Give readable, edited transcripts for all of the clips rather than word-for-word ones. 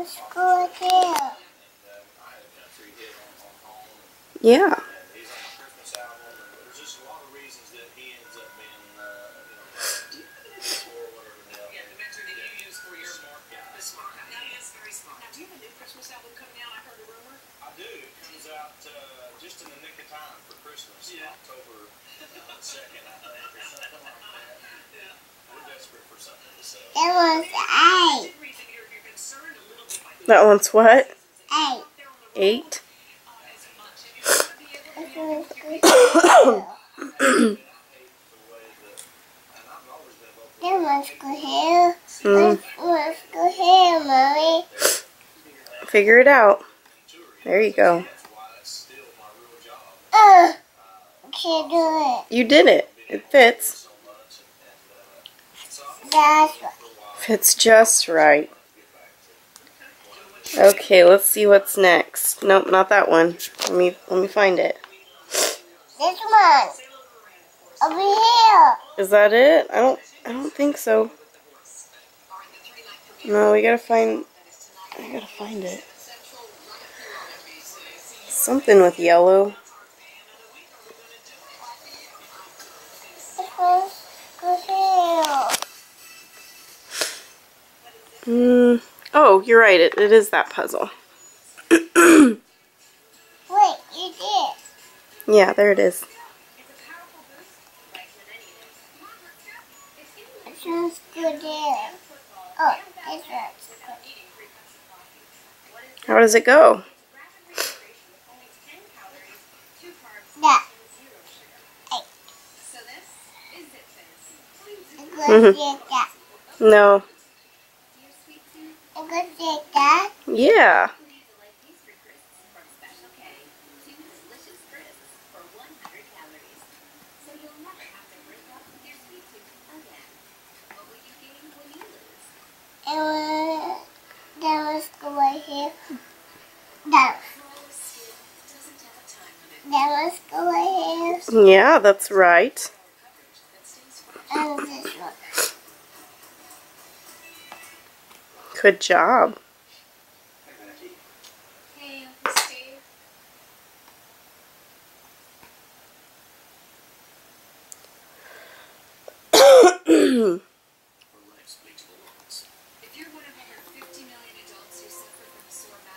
School here. Yeah. Do you have a new Christmas album coming out? I heard a rumor. I do. It comes out just in the nick of time for Christmas. Yeah. October 2nd, I think, or something like that. Yeah. We're desperate for something to sell. It was 8. That one's what? 8. 8? Let's go here. Let's go here, Mommy. Figure it out. There you go. Can't do it. You did it. It fits. That's right. Fits just right. Okay, let's see what's next. Nope, not that one. Let me find it. This one. Over here. Is that it? I don't think so. No, I gotta find it. Something with yellow. Oh, you're right. It is that puzzle. Wait, you did. Yeah, there it is. Let's go there. Oh, this one's good. How does it go? That. That. No. That. Yeah. That was go right here. That was go right here. Yeah, that's right. And this one. Good job. Hey, Uncle Steve.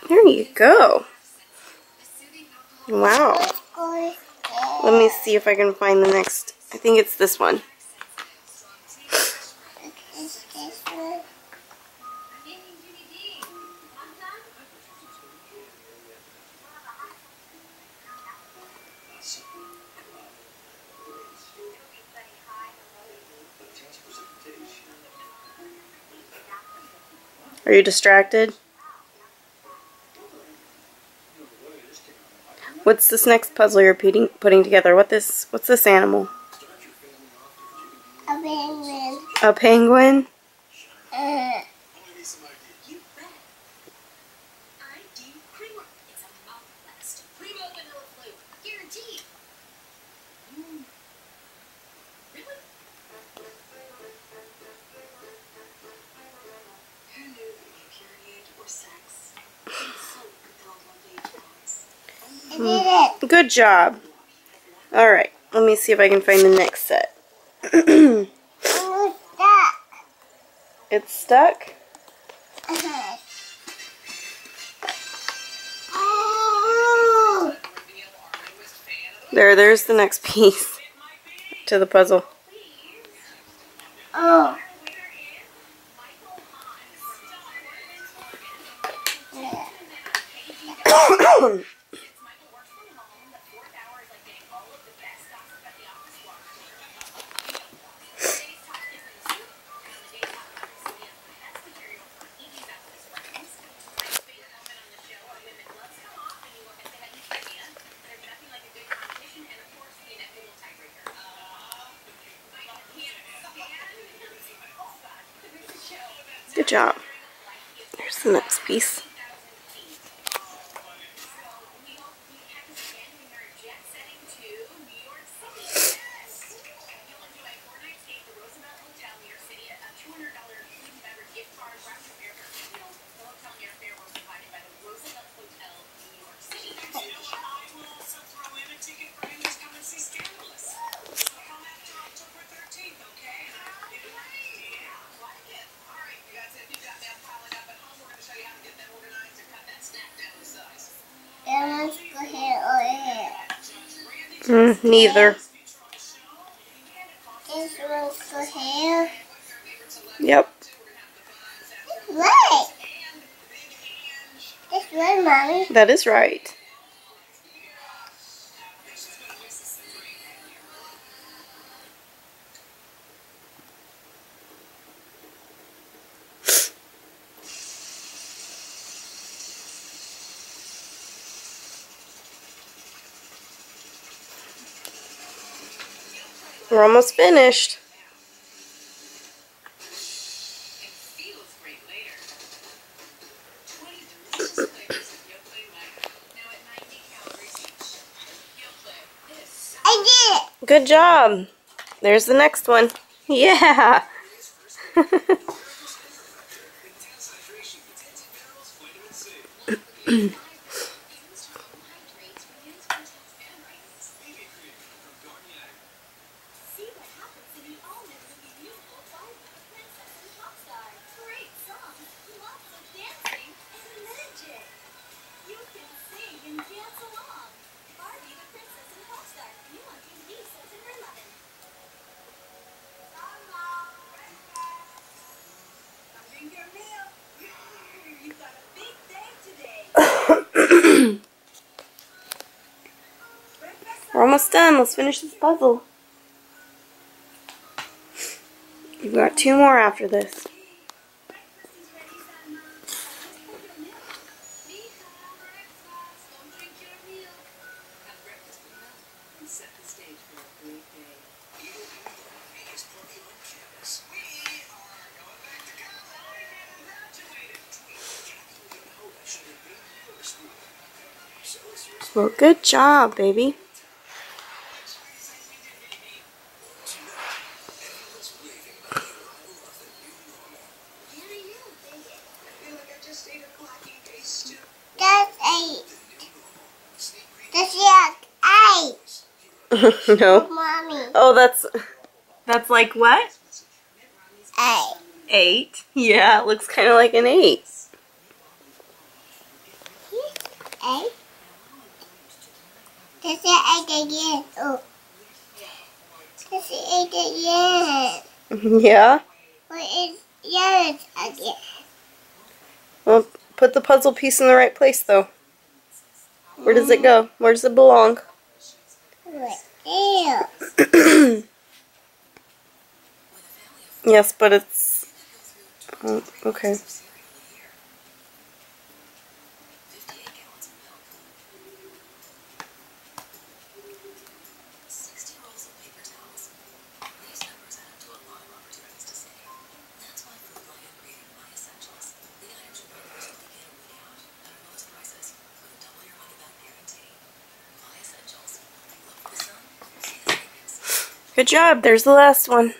There you go. Wow. Let me see if I can find the next. I think it's this one. Are you distracted? What's this next puzzle you're putting together? What's this animal? A penguin. A penguin? Good job. Alright, let me see if I can find the next set. It's stuck? There's the next piece to the puzzle. Oh. Good job. There's the next piece. Neither. This one's for hair. Yep. Right. This one, Mommy. That is right. We're almost finished. I did it. Good job. There's the next one. Yeah. We're almost done. Let's finish this puzzle. We've got 2 more after this. Well, good job, baby. That's 8. That's like 8. No. Mommy. Oh, that's like what? 8. 8. Yeah, it looks kind of like an 8. 8. That's 8 again. Oh. That's 8 again. Yeah. What is yes again? Well, put the puzzle piece in the right place, though. Where does it go? Where does it belong? Right there. Yes, but it's... Oh, okay. Good job. There's the last one.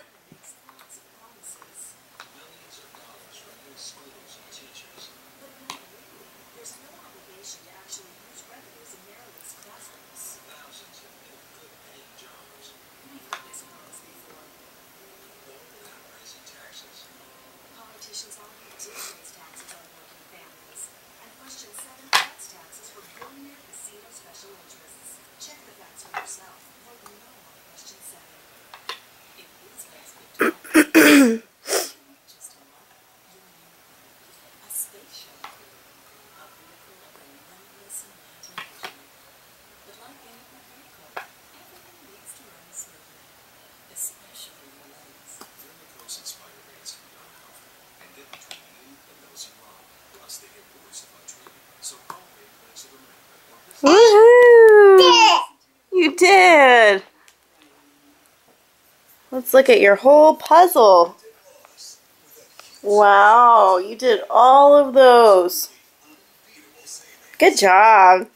Woohoo! You did! Let's look at your whole puzzle. Wow, you did all of those. Good job.